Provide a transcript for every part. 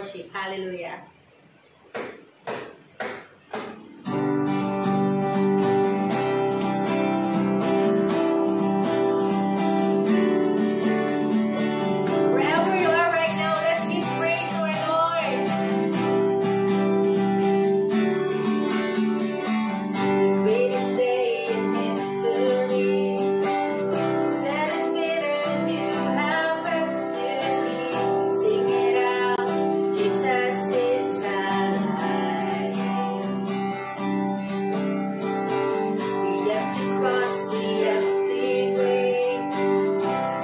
worship. Hallelujah. Wherever you are right now, let's give praise to our Lord. Greatest day in history. That is good you have rescued me. Sing it out, Jesus is alive. We have to cross the empty way.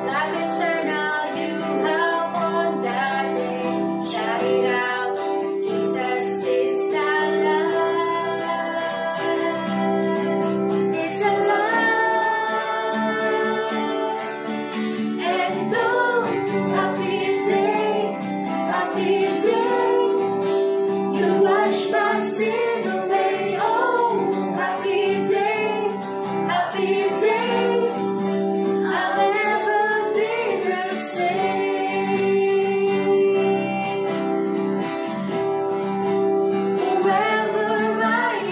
Life eternal, you have won that day. Shout it out, Jesus is alive. It's alive. And oh, happy day, you wash my sin away. Oh, happy day, I'll never be the same. Forever I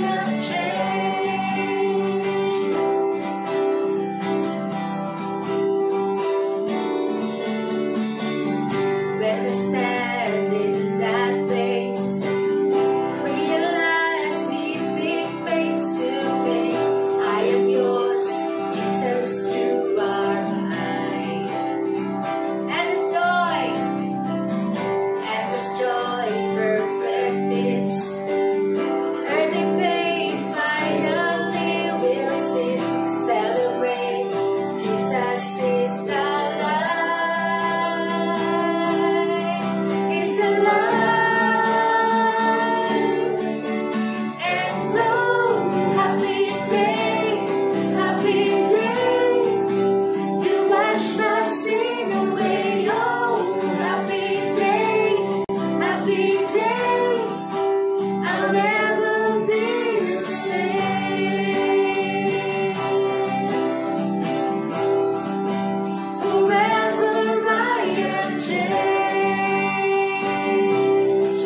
am changed. When I stand in that place, realize meeting face to face. I am yours, Jesus, you are mine. And this joy, perfect peace. Earthly pain finally will cease. Celebrate, Jesus is alive. It's alive. And oh, happy day, you wash my sin away. Oh, happy day, I'll never be the same. Forever I am changed.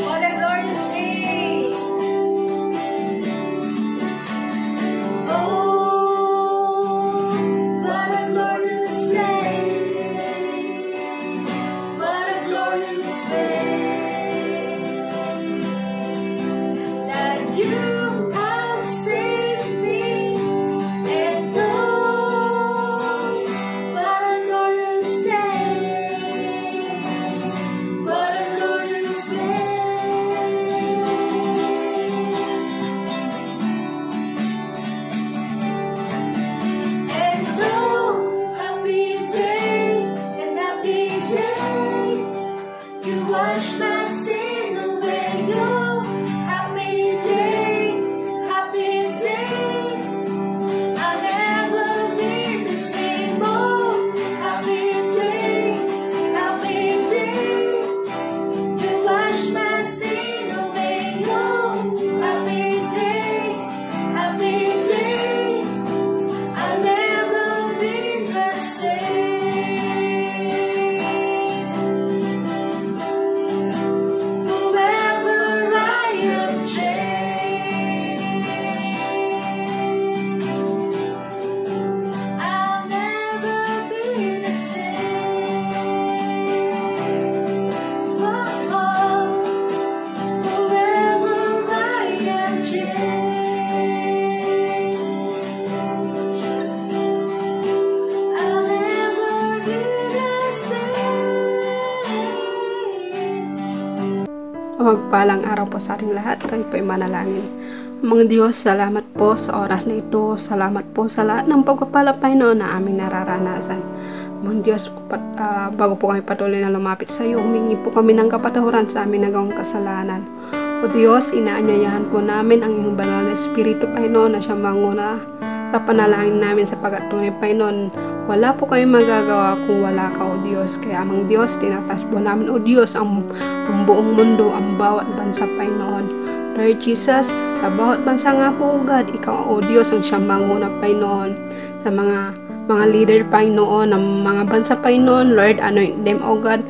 What a glorious day. Oh, what a glorious day. What a glorious day. That you have saved me. And oh, what a glorious day. What a glorious day. And oh, happy day, you wash my sin away. Oh, happy day, I'll never be the same. Oh, happy day, you wash my sin away. Oh, happy day, I'll never be the same. Forever I am changed. I'll never be the same. Oh, forever I am changed. I'll never be the same. Magpalang araw po sa ating lahat. Kayo po ay manalangin. Amang Diyos, salamat po sa oras na ito. Salamat po sa lahat ng pagpapala, Panginoon, na aming nararanasan. Amang Diyos, bago po kami patuloy na lumapit sa iyo, humingi po kami ng kapatawaran sa aming nagawang kasalanan. O Diyos, inaanyayahan po namin ang iyong banal na Espiritu, Panginoon, na siyang manguna sa panalangin namin sa pagkatunay, Panginoon. Wala po kami magagawa kung wala ka, O Diyos. Kaya amang Diyos, tinataas po namin, O Diyos, ang buong mundo, ang bawat bansa, Panginoon. Lord Jesus, sa bawat bansa nga po, O God, ikaw, O Diyos, ang siyang manguna, Panginoon. Sa mga leader, Panginoon, ng mga bansa, Panginoon, Lord, anoint them, O God.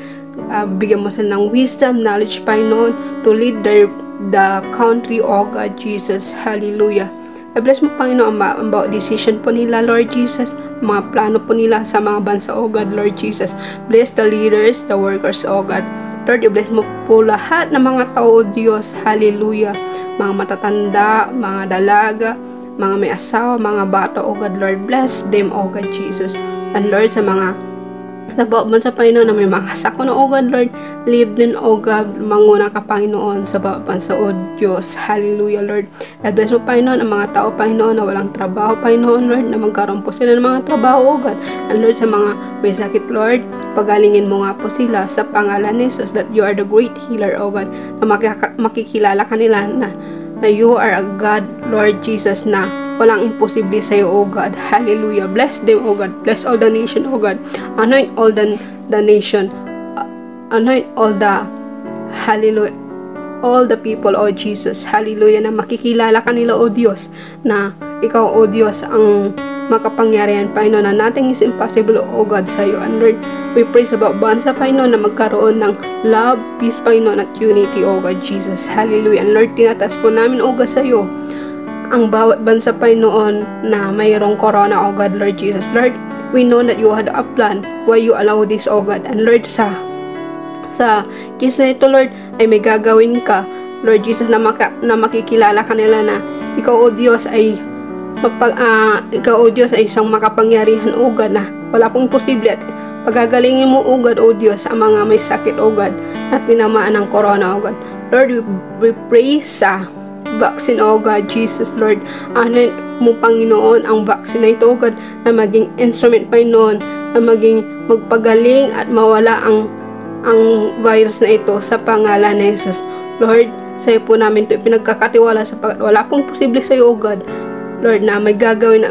bigyan mo sila ng wisdom, knowledge, Panginoon, to lead the country, O God Jesus. Hallelujah. I bless mo, Panginoon, ang bawat decision po nila, Lord Jesus, mga plano po nila sa mga bansa, O God, Lord Jesus. Bless the leaders, the workers, O God. Lord, i-bless mo po lahat ng mga tao, O Diyos. Hallelujah. Mga matatanda, mga dalaga, mga may asawa, mga bata, O God, Lord, bless them, O God, Jesus. And Lord, sa mga bawat bansa, Panginoon, na may mga sakuna, O God, Lord, live din, O God, manguna ka, Panginoon, sa bawat bansa, O Diyos. Hallelujah, Lord. I bless mo, Panginoon, ang mga tao, Panginoon, na walang trabaho, Panginoon, Lord, na magkaroon po sila ng mga trabaho, O God. And Lord, sa mga may sakit, Lord, pagalingin mo nga po sila sa pangalan ni Jesus, that you are the great healer, O God, na makikilala kanila na you are a God, Lord Jesus, na walang imposible sa iyo, O God. Hallelujah. Bless them, O God. Bless all the nation, O God. Anoint all the nation. Anoint all the, hallelujah, all the people, O Jesus. Hallelujah. Na makikilala kanila, O Diyos, na ikaw, O Diyos, ang makapangyarihan, Panginoon, na nothing is impossible, O God, sa iyo. And Lord, we pray sa bansa, Panginoon, na magkaroon ng love, peace, Panginoon, at unity, O God, Jesus. Hallelujah. And Lord, tinatas po namin, O God, sa iyo, ang bawat bansa, Panginoon, na mayroong corona, O God, Lord Jesus. Lord, we know that you had a plan why you allow this, O God. And Lord, sa case na ito, Lord, ay may gagawin ka, Lord Jesus, na makikilala kanila na ikaw, O Diyos, ay ikaw, O Diyos, ay isang makapangyarihan, O God, na wala pong posible. At pagagalingin mo, O God, O Diyos, ang mga may sakit, O God, at tinamaan ng corona, O God. Lord, we pray sa vaccine, O God, Jesus, Lord. Anoint mo, Panginoon, ang vaccine na ito, O God, na maging instrument, Panginoon, na maging magpagaling at mawala ang virus na ito sa pangalan ni Jesus. Lord, sa iyo po namin ito pinagkakatiwala sapagkat wala pong posible sa iyo, O God. Lord, na may gagawin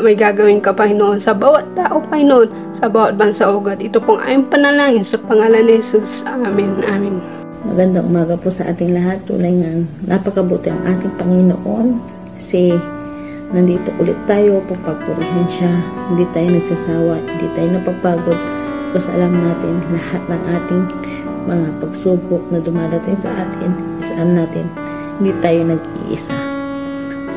ka, Panginoon, sa bawat tao, Panginoon, sa bawat bansa, O God. Ito pong aming panalangin sa pangalan ni Jesus. Amen. Amen. Magandang umaga po sa ating lahat. Tunay nga napakabuti ang ating Panginoon kasi nandito ulit tayo, pagpapurihan siya. Hindi tayo nagsasawa, hindi tayo napapagod kasi alam natin lahat ng ating mga pagsubok na dumadating sa atin, isaan natin, hindi tayo nag-iisa.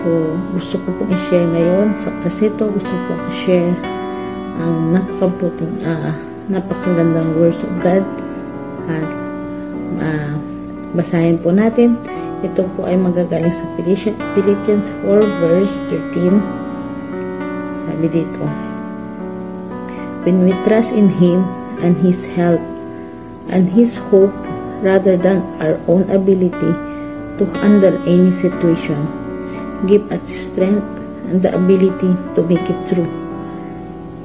So, gusto ko pong i-share ngayon sa klasito, gusto ko pong i-share ang napakabuting, napakagandang words of God at basahin po natin. Ito po ay magagaling sa Philippians 4 verse 13. Sabi dito, when we trust in Him and His help and His hope rather than our own ability to handle any situation, give us strength and the ability to make it through.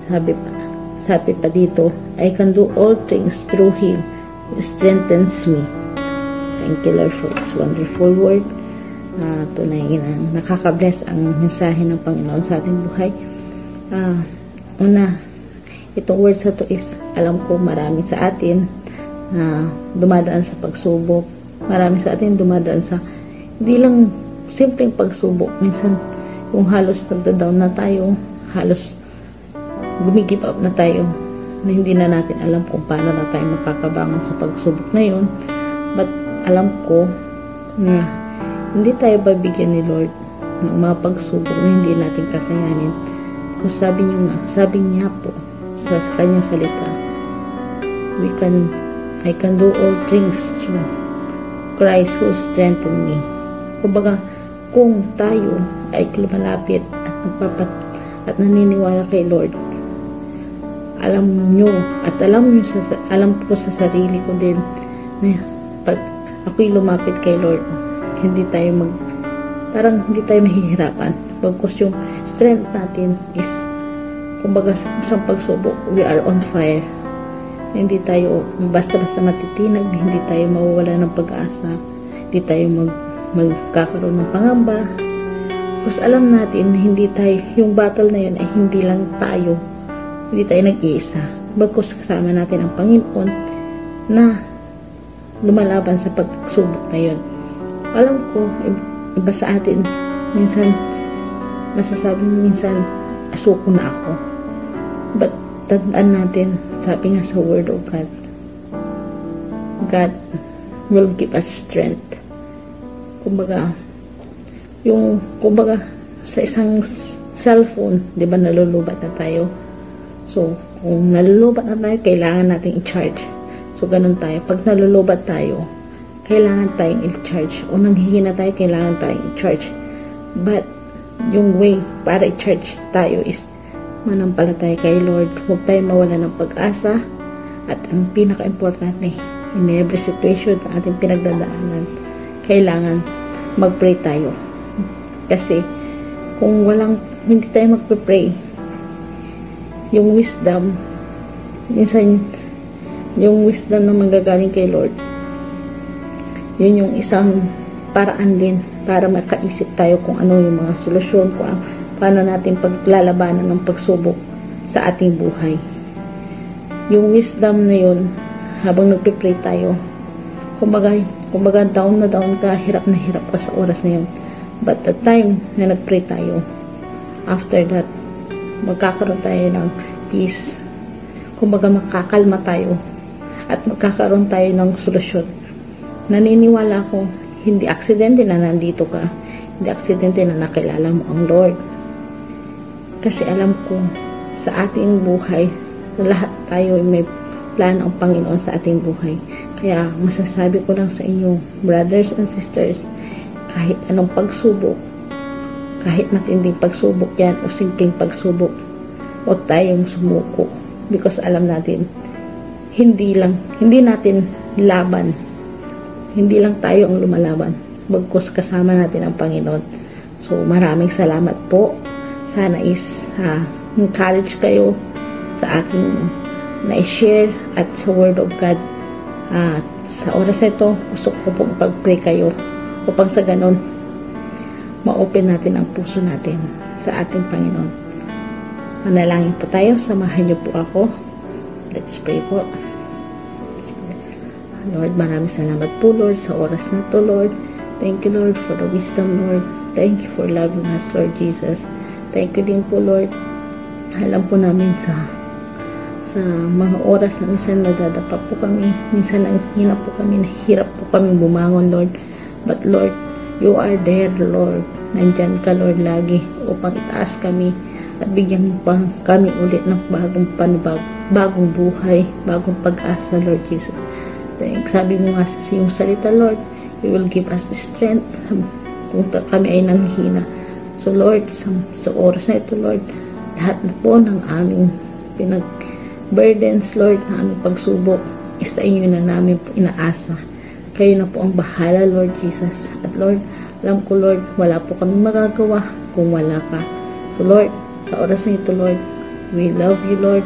Sabi pa dito, I can do all things through Him who strengthens me. Thank you, Lord, for His wonderful word. Tunay na nakaka-bless ang mensahe ng Panginoon sa ating buhay. Una, itong words na to is, alam ko marami sa atin dumadaan sa pagsubok. Marami sa atin dumadaan sa hindi lang simpleng pagsubok. Minsan, yung halos nagda-down na tayo, halos gumigive up na tayo, na hindi na natin alam kung paano na tayo makakabangon sa pagsubok na yun. But alam ko na hindi tayo babigyan ni Lord ng mga pagsubok na hindi natin kakayanin. Kung sabi niya po sa kanyang salita, I can do all things through Christ who strengthened me. Kumbaga, kung tayo ay lumalapit at naniniwala kay Lord, alam ko sa sarili ko din na pag ako'y lumapit kay Lord, hindi tayo mahihirapan. Pagkos yung strength natin is, kumbaga sa pagsubok, we are on fire. Hindi tayo basta-basta matitinag, hindi tayo mawawala ng pag-asa, hindi tayo magkakaroon ng pangamba. Kasi alam natin, hindi tayo, yung battle na yun ay hindi lang tayo, hindi tayo nag-iisa. Bagkus kasama natin ang Panginoon na lumalaban sa pagsubok na yun. Alam ko, iba sa atin, minsan, masasabi minsan, asuko na ako. But, tandaan natin, sabi nga sa Word of God, God will give us strength. Kumbaga, sa isang cellphone, di ba nalulubat na tayo? So, kung nalulubat na tayo, kailangan natin i-charge. So, ganun tayo. Pag nalulubat tayo, kailangan tayong i-charge. O nanghihina tayo, kailangan tayong i-charge. But, yung way para i-charge tayo is manampalataya kay Lord. Huwag tayo mawala ng pag-asa. At ang pinaka-importante, in every situation na ating pinagdadaanan, kailangan mag-pray tayo. Kasi, kung hindi tayo magpe-pray, yung wisdom, minsan, yung wisdom na manggagaling kay Lord, yun yung isang paraan din para makaisip tayo kung ano yung mga solusyon, kung paano natin paglalabanan ng pagsubok sa ating buhay. Yung wisdom na yun, habang nagpe-pray tayo, kumbaga down na ka, hirap na hirap ka sa oras na yun. But the time na nag-pray tayo, after that, magkakaroon tayo ng peace. Kumbaga makakalma tayo at magkakaroon tayo ng solusyon. Naniniwala ako, hindi aksidente na nandito ka. Hindi aksidente na nakilala mo ang Lord. Kasi alam ko, sa ating buhay, lahat tayo may plano ang Panginoon sa ating buhay. Kaya masasabi ko lang sa inyo, brothers and sisters, kahit anong pagsubok, kahit matinding pagsubok yan o simpleng pagsubok, huwag tayong sumuko. Because alam natin, hindi natin laban. Hindi lang tayo ang lumalaban. Bagkus kasama natin ang Panginoon. So, maraming salamat po. Sana is encourage kayo sa aking na-share at sa Word of God. Sa oras na ito, gusto ko pong pag-pray kayo upang sa ganon, ma-open natin ang puso natin sa ating Panginoon. Manalangin po tayo. Samahan niyo po ako. Let's pray po. Lord, maraming salamat po, Lord, sa oras na to, Lord. Thank you, Lord, for the wisdom, Lord. Thank you for loving us, Lord Jesus. Thank you din po, Lord. Alam po namin sa mga oras na minsan nadadapa po kami, minsan nanghina po kami, nahihirap po kami bumangon, Lord. But Lord, you are there, Lord. Nandyan ka, Lord, lagi upang itaas kami at bigyan mo pa kami ulit ng bagong buhay, bagong pag-asa, Lord Jesus. Sabi mo nga sa iyong salita, Lord, you will give us strength kung kami ay nanghina. So Lord, sa oras na ito, Lord, lahat na po ng aming burdens, Lord, na aming pagsubok, isa inyo na namin po inaasa. Kayo na po ang bahala, Lord Jesus. At Lord, alam ko, Lord, wala po kami magagawa kung wala ka. So Lord, sa oras na ito, Lord, we love you, Lord.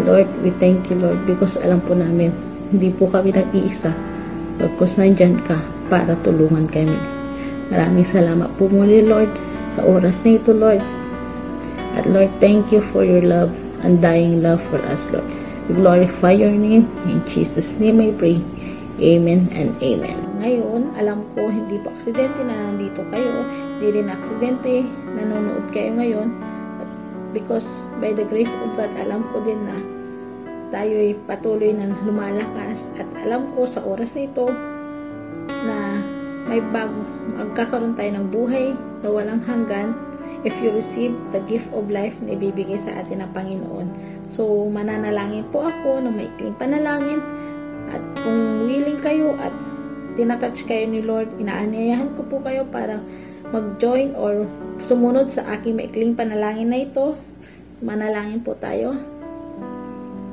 Lord, we thank you, Lord, because alam po namin, hindi po kami nag-iisa. Pagkus nandyan ka para tulungan kami. Maraming salamat po muli, Lord, sa oras na ito, Lord. At Lord, thank you for your love, undying love for us, Lord. We glorify your name. In Jesus' name I pray. Amen and amen. Ngayon, alam ko, hindi po aksidente na nandito kayo. Hindi rin aksidente, nanonood kayo ngayon. Because by the grace of God, alam ko din na tayo'y patuloy na lumalakas. At alam ko sa oras na ito na magkakaroon tayo ng buhay na walang hanggan if you receive the gift of life na ibibigay sa atin ng Panginoon. So, mananalangin po ako ng maikling panalangin. At kung willing kayo at tinatouch kayo ni Lord, inaanyayahan ko po kayo para mag-join or sumunod sa aking maikling panalangin na ito. Manalangin po tayo.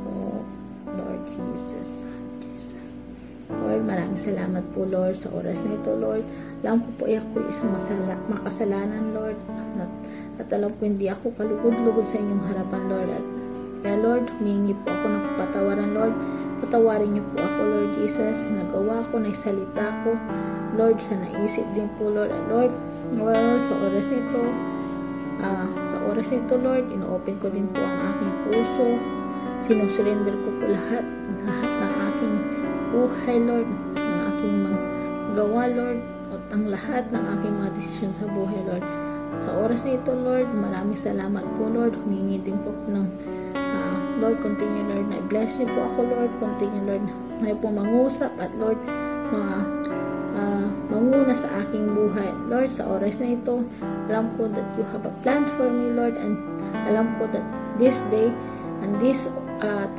Oh, Lord Jesus. Lord, maraming salamat po, Lord, sa oras na ito, Lord. Alam ko po ako isang makasalanan, Lord. At alam ko hindi ako kalugod-lugod sa inyong harapan, Lord. At kaya, Lord, humingi po ako ng patawaran, Lord. Patawarin niyo po ako, Lord Jesus. Nagawa ko, naisalita ko, Lord, sa naisip din po, Lord. At Lord, sa oras nito, Lord, ino-open ko din po ang aking puso. Sinusurrender ko po lahat ng aking buhay, Lord, ng aking magawa, Lord, at ang lahat ng aking mga desisyon sa buhay, Lord. Sa oras na ito, Lord, maraming salamat po, Lord. Humingi din po ng Lord, continue, Lord, na bless niyo po ako, Lord. Continue, Lord, na po mangusap at Lord, manguna sa aking buhay. Lord, sa oras na ito, alam ko that you have a plan for me, Lord, and alam ko that this day and this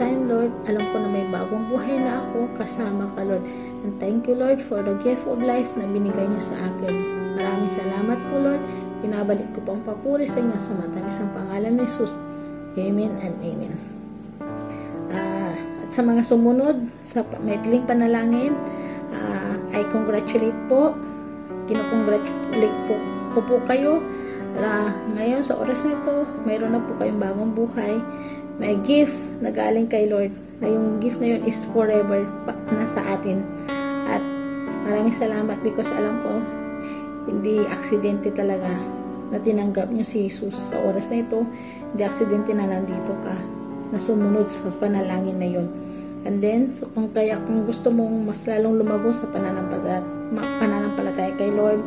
time, Lord, alam ko na may bagong buhay na ako kasama ka, Lord. And thank you, Lord, for the gift of life na binigay niyo sa akin. Maraming salamat po, Lord. Pinabalik ko pang papuri sa inyo sa matamis ang pangalan ni Jesus. Amen and amen. At sa mga sumunod sa maikling panalangin, I congratulate po. Kinocongratulate ko po kayo. Ngayon sa oras nito, mayroon na po kayong bagong buhay. May gift na galing kay Lord. Na yung gift na yun is forever na sa atin. At maraming salamat because alam ko hindi aksidente talaga na tinanggap niyo si Jesus sa oras na ito. Hindi aksidente na nandito ka, na sumunod sa panalangin na yun. And then, so kung gusto mong mas lalong lumago sa pananampalataya kay Lord,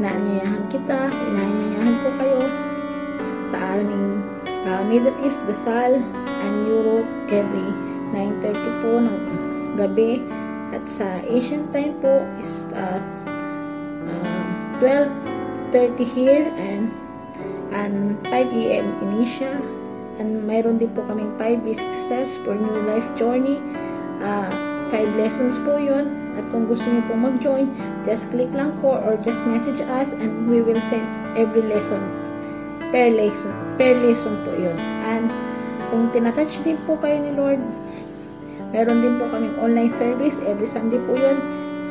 inaanyayahan inaanyayahan ko kayo sa aming Middle East, Dasal, and Europe every 9:30 po ng gabi. At sa Asian time po is 12:30 here and 5 AM in Asia. And mayroon din po kaming 5 basic steps for new life journey. 5 lessons po yun. At kung gusto niyo pong mag-join, just click lang po or just message us and we will send every lesson. Per lesson po yun. And kung tinatouch din po kayo ni Lord, meron din po kaming online service every Sunday po yun.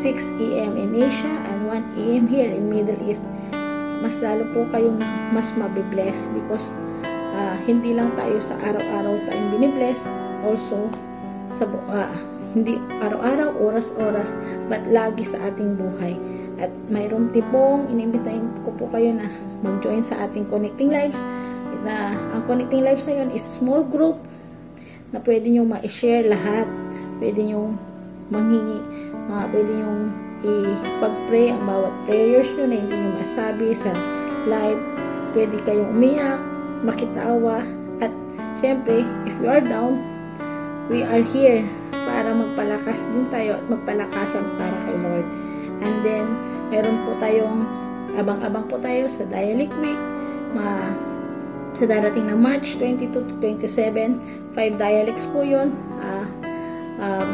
6 AM in Asia and 1 AM here in Middle East. Mas lalo po kayong mas mabibless because hindi lang tayo sa araw-araw tayong binibless, also sa hindi araw-araw, oras-oras, but lagi sa ating buhay. At mayroon tipong inimbitahin ko po kayo na mag-join sa ating Connecting Lives. Ang Connecting Lives na yun is small group na pwede nyo ma-share lahat. Pwede nyo manghingi, pwede nyo ipag-pray ang bawat prayers nyo na hindi nyo masabi sa live. Pwede kayong umiyak, makitawa, at syempre, if you are down, we are here para magpalakas din tayo at magpalakasan para kay Lord. And then, meron po tayong abang-abang po tayo sa Dialect Week sa darating na March 22 to 27, 5 dialects po yun.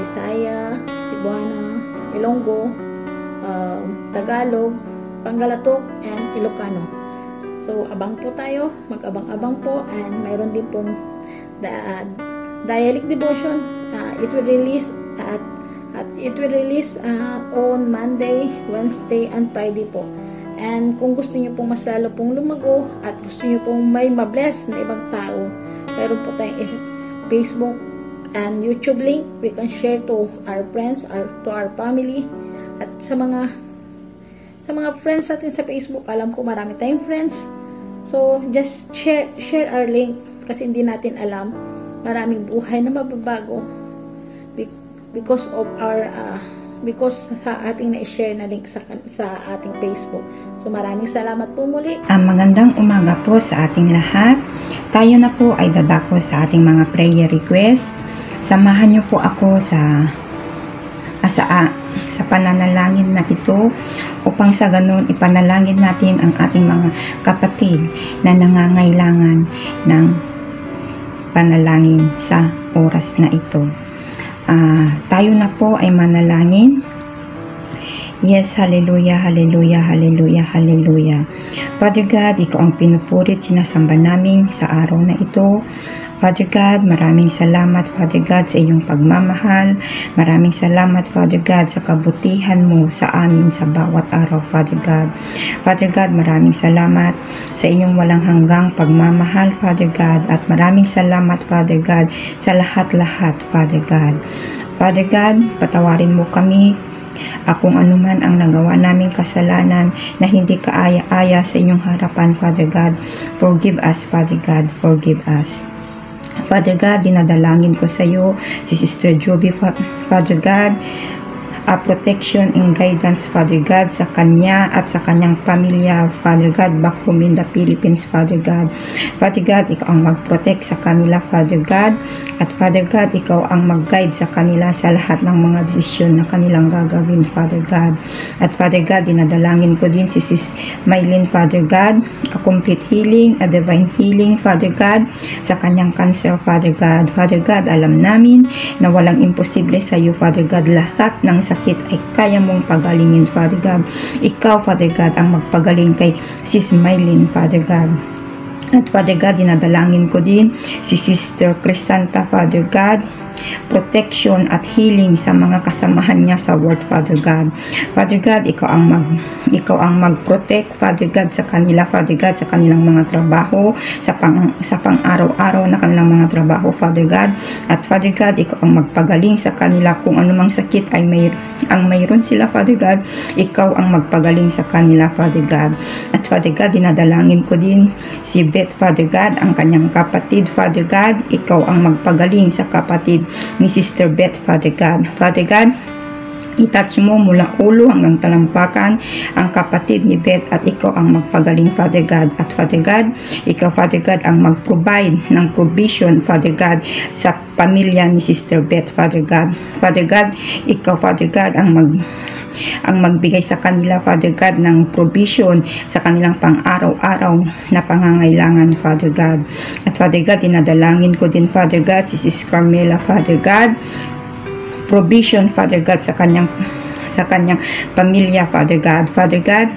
Bisaya, Cebuana, Ilonggo, Tagalog, Pangalatok, and Ilocano. So, abang po tayo, mag-abang-abang po, and mayroon din pong dialect devotion. It will release on Monday, Wednesday, and Friday po. And kung gusto niyo pong mas lalo pong lumago at gusto niyo pong may mabless na ibang tao, mayroon po tayong Facebook and YouTube link. We can share to our friends, to our family, at sa mga friends natin sa Facebook. Alam ko marami tayong friends. So, just share our link kasi hindi natin alam. Maraming buhay na mababago because sa ating na-share na link sa ating Facebook. So, maraming salamat po muli. Magandang umaga po sa ating lahat. Tayo na po ay dadako sa ating mga prayer request. Samahan niyo po ako sa pananalangin na ito upang sa ganun ipanalangin natin ang ating mga kapatid na nangangailangan ng panalangin sa oras na ito. Tayo na po ay manalangin. Yes, hallelujah, hallelujah, hallelujah, hallelujah. Father God, ikaw ang pinupurit, sinasamba namin sa araw na ito. Father God, maraming salamat, Father God, sa iyong pagmamahal. Maraming salamat, Father God, sa kabutihan mo sa amin sa bawat araw, Father God. Father God, maraming salamat sa inyong walang hanggang pagmamahal, Father God. At maraming salamat, Father God, sa lahat-lahat, Father God. Father God, patawarin mo kami kung anuman ang nagawa naming kasalanan na hindi kaaya-aya sa inyong harapan, Father God. Forgive us, Father God. Forgive us. Father God, dinadalangin ko sa iyo si Sister Joby, Father God. protection and guidance, Father God, sa kanya at sa kanyang pamilya, Father God, back home in the Philippines, Father God. Father God, ikaw ang mag-protect sa kanila, Father God, at Father God, ikaw ang mag-guide sa kanila sa lahat ng mga desisyon na kanilang gagawin, Father God. At Father God, dinadalangin ko din si Sis Mylene, Father God, a complete healing, a divine healing, Father God, sa kanyang cancer, Father God. Father God, alam namin na walang imposible sa iyo, Father God. Lahat ng sakit ay kaya mong pagalingin, Father God. Ikaw, Father God, ang magpagaling kay Sis Mylene, Father God. At Father God, dinadalangin ko din si Sister Crisanta, Father God, protection at healing sa mga kasamahan niya sa world, Father God. Father God, ikaw ang mag-protect, Father God, sa kanila, Father God, sa kanilang mga trabaho, sa pang-araw-araw na kanilang mga trabaho, Father God. At Father God, ikaw ang magpagaling sa kanila kung anumang sakit ay mayroon sila, Father God. Ikaw ang magpagaling sa kanila, Father God. At Father God, dinadalangin ko din si Beth, Father God, ang kanyang kapatid, Father God. Ikaw ang magpagaling sa kapatid ni Sister Beth, Father God. Father God, i-touch mo mula ulo hanggang talampakan ang kapatid ni Beth at ikaw ang magpagaling, Father God. At Father God, ikaw, Father God, ang mag-provide ng provision, Father God, sa pamilya ni Sister Beth, Father God. Father God, ikaw, Father God, ang magbigay sa kanila, Father God, ng provision sa kanilang pang-araw-araw na pangangailangan, Father God. At Father God, dinadalangin ko din, Father God, si Sis Carmela, Father God, provision, Father God, sa kanyang pamilya, Father God. Father God,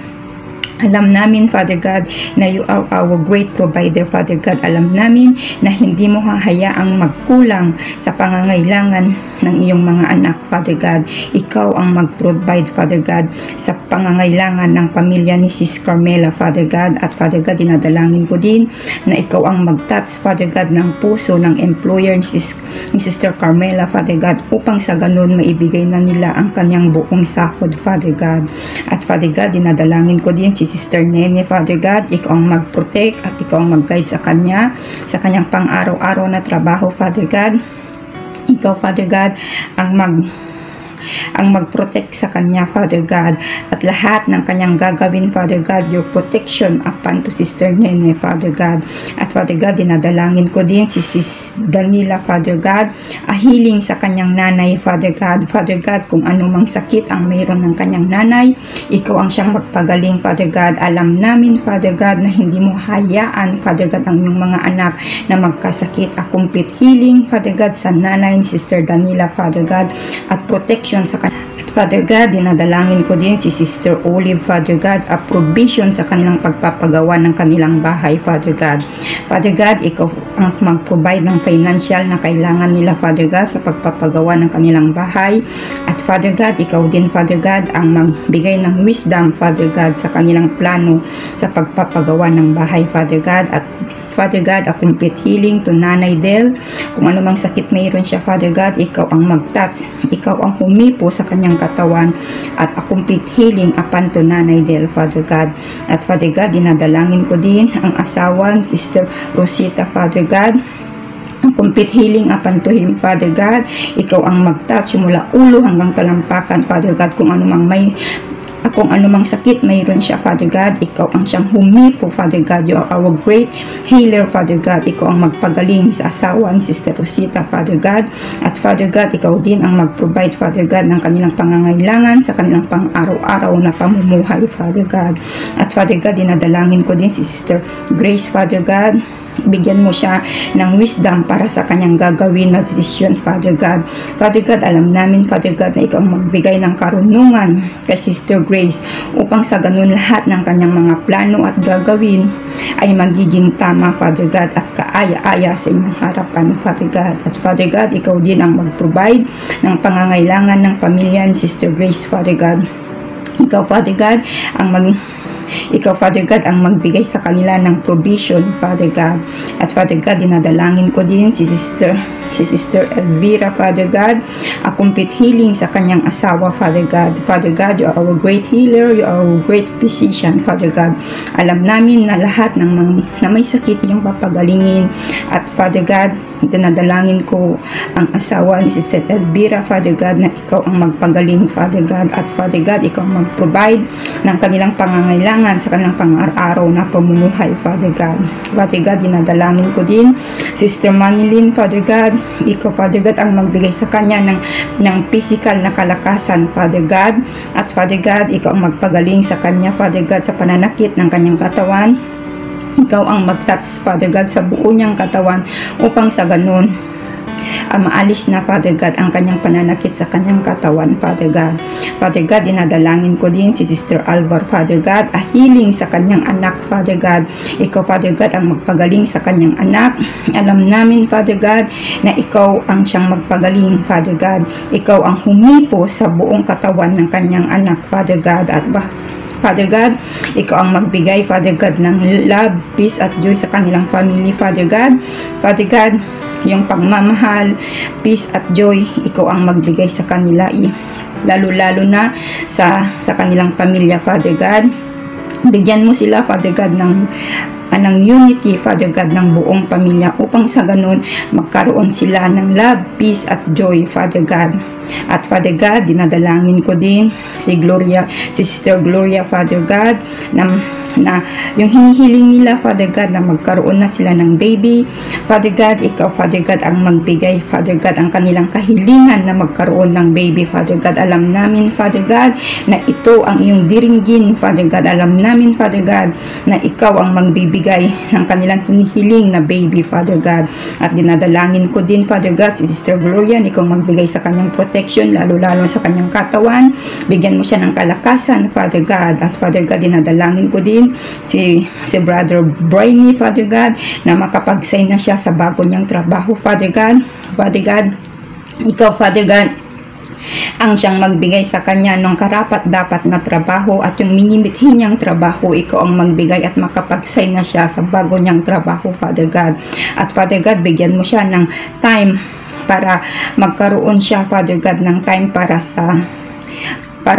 alam namin, Father God, na you are our great provider, Father God. Alam namin na hindi mo hahayaang magkulang sa pangangailangan ng iyong mga anak, Father God. Ikaw ang mag-provide, Father God, sa pangangailangan ng pamilya ni Sis Carmela, Father God. At Father God, dinadalangin ko din na ikaw ang mag-touch, Father God, ng puso ng employer ni Sister Carmela, Father God, upang sa ganun maibigay na nila ang kanyang buong sahod, Father God. At Father God, dinadalangin ko din si Sister Nene, Father God, ikaw ang mag-protect at ikaw ang mag-guide sa kanyang pang-araw-araw na trabaho, Father God. Ikaw, Father God, ang mag-protect sa kanya, Father God, at lahat ng kanyang gagawin, Father God, your protection upon to Sister Nene, Father God. At Father God, dinadalangin ko din si Sis Danila, Father God, a healing sa kanyang nanay, Father God. Father God, kung anumang sakit ang mayroon ng kanyang nanay, ikaw ang siyang magpagaling, Father God. Alam namin, Father God, na hindi mo hayaan, Father God, ang iyong mga anak na magkasakit. A complete healing, Father God, sa nanay ni Sister Danila, Father God, at protection sa kanila. At Father God, dinadalangin ko din si Sister Olive, Father God, a provision sa kanilang pagpapagawa ng kanilang bahay, Father God. Father God, ikaw ang mag-provide ng financial na kailangan nila, Father God, sa pagpapagawa ng kanilang bahay. At Father God, ikaw din, Father God, ang magbigay ng wisdom, Father God, sa kanilang plano sa pagpapagawa ng bahay, Father God. At Father God, a complete healing to Nanay Del. Kung anumang sakit mayroon siya, Father God, ikaw ang mag-touch. Ikaw ang humipo sa kanyang katawan at a complete healing upon to Nanay Del, Father God. At Father God, dinadalangin ko din ang asawa, Sister Rosita, Father God. Ang complete healing upon to him, Father God. Ikaw ang mag-touch mula ulo hanggang talampakan, Father God. Kung anumang sakit mayroon siya, Father God, ikaw ang siyang humipo, Father God. You are our great healer, Father God. Ikaw ang magpagaling sa asawa ni Sister Rosita, Father God. At Father God, ikaw din ang mag-provide, Father God, ng kanilang pangangailangan sa kanilang pang-araw-araw na pamumuhay, Father God. At Father God, dinadalangin ko din si Sister Grace, Father God. Bigyan mo siya ng wisdom para sa kanyang gagawin na desisyon, Father God. Father God, alam namin, Father God, na ikaw ang magbigay ng karunungan kay Sister Grace upang sa ganun lahat ng kanyang mga plano at gagawin ay magiging tama, Father God, at kaaya-aya sa inyong harapan, Father God. At Father God, ikaw din ang mag-provide ng pangangailangan ng pamilya ni Sister Grace, Father God. Ikaw, Father God, ang ikaw, Father God, ang magbigay sa kanila ng provision, Father God. At Father God, dinadalangin ko din si Sister Elvira, Father God, a complete healing sa kanyang asawa, Father God. Father God, you are our great healer, you are our great physician, Father God. Alam namin na lahat ng na may sakit niyong papagalingin. At Father God, dinadalangin ko ang asawa ni Sister Elvira, Father God, na ikaw ang magpagaling, Father God. At Father God, ikaw ang mag-provide ng kanilang pangangailangan sa kanilang pang-araw na pamumuhay, Father God. Father God, dinadalangin ko din Sister Manilyn, Father God, ikaw, Father God, ang magbigay sa kanya ng physical na kalakasan, Father God. At Father God, ikaw ang magpagaling sa kanya, Father God, sa pananakit ng kanyang katawan. Ikaw ang mag-touch, Father God, sa buo niyang katawan upang sa ganun maalis na, Father God, ang kanyang pananakit sa kanyang katawan, Father God. Father God, dinadalangin ko din si Sister Alvar, Father God, a healing sa kanyang anak, Father God. Ikaw, Father God, ang magpagaling sa kanyang anak. Alam namin, Father God, na ikaw ang siyang magpagaling, Father God. Ikaw ang humipo sa buong katawan ng kanyang anak, Father God. At Father God, ikaw ang magbigay, Father God, ng love, peace at joy sa kanilang family, Father God. Father God, yung pagmamahal, peace at joy, ikaw ang magbigay sa kanila, lalo-lalo na sa kanilang pamilya, Father God. Bigyan mo sila, Father God, ng unity, Father God, ng buong pamilya upang sa ganun magkaroon sila ng love, peace at joy, Father God. At Father God, dinadalangin ko din si Sister Gloria, Father God, na yung hinihiling nila, Father God, na magkaroon na sila ng baby. Father God, ikaw, Father God, ang magbigay, Father God, ang kanilang kahilingan na magkaroon ng baby, Father God. Alam namin, Father God, na ito ang iyong diringgin, Father God. Alam namin, Father God, na ikaw ang magbibigay ng kanilang hinihiling na baby, Father God. At dinadalangin ko din, Father God, si Sister Gloria, ikaw magbigay sa kanyang protection, lalo-lalo sa kanyang katawan. Bigyan mo siya ng kalakasan, Father God. At Father God, dinadalangin ko din si Brother Brainy, Father God, na makapag-sign na siya sa bago niyang trabaho, Father God. Father God, ikaw, Father God, ang siyang magbigay sa kanya ng karapat-dapat na trabaho at yung minimithi niyang trabaho, ikaw ang magbigay at makapag-sign na siya sa bago niyang trabaho, Father God. At Father God, bigyan mo siya ng time para magkaroon siya, Father God, ng time para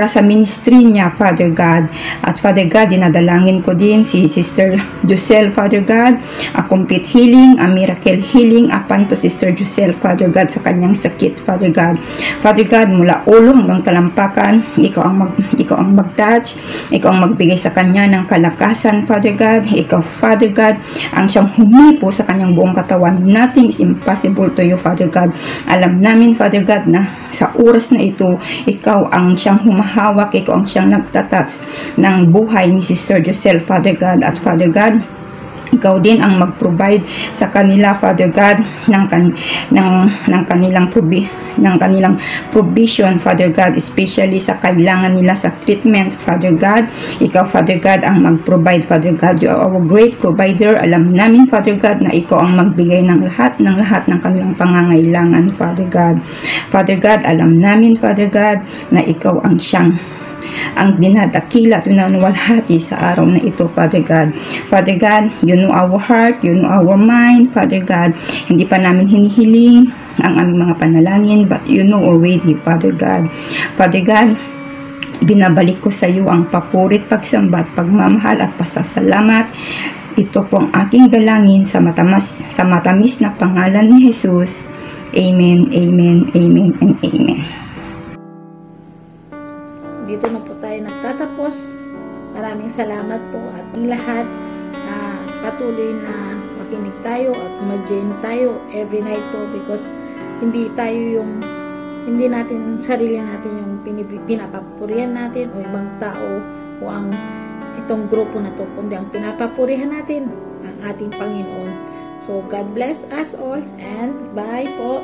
sa ministry niya, Father God. At Father God, dinadalangin ko din si Sister Giselle, Father God, a complete healing, a miracle healing upon to Sister Giselle, Father God, sa kanyang sakit, Father God. Father God, mula ulo hanggang talampakan, ikaw ang mag-touch, ikaw ang magbigay sa kanya ng kalakasan, Father God. Ikaw, Father God, ang siyang humipo sa kanyang buong katawan. Nothing is impossible to you, Father God. Alam namin, Father God, na sa oras na ito, ikaw ang siyang humahawak, ikaw ang siyang nagtatats ng buhay ni Sister Giselle, Father God. At Father God, ikaw din ang mag-provide sa kanila, Father God, ng kanilang provision, Father God, especially sa kailangan nila sa treatment, Father God. Ikaw, Father God, ang mag-provide, Father God. You are our great provider. Alam namin, Father God, na ikaw ang magbigay ng lahat ng kanilang pangangailangan, Father God. Father God, alam namin, Father God, na ikaw ang dinadakila at nanuwalhati sa araw na ito, Father God. Father God, you know our heart, you know our mind, Father God. Hindi pa namin hinihiling ang aming mga panalangin, but you know already, Father God. Father God, binabalik ko sa iyo ang papurit, pagsamba at pagmamahal at pasasalamat. Ito po ang aking dalangin sa matamis na pangalan ni Jesus. Amen, amen, amen, and amen. Dito na po tayo nagtatapos. Maraming salamat po at ang lahat patuloy na makinig tayo at mag-join tayo every night po, because hindi natin sarili natin yung pinapapurihan natin o ibang tao o itong grupo na to, kundi ang pinapapurihan natin ang ating Panginoon. So God bless us all and bye po.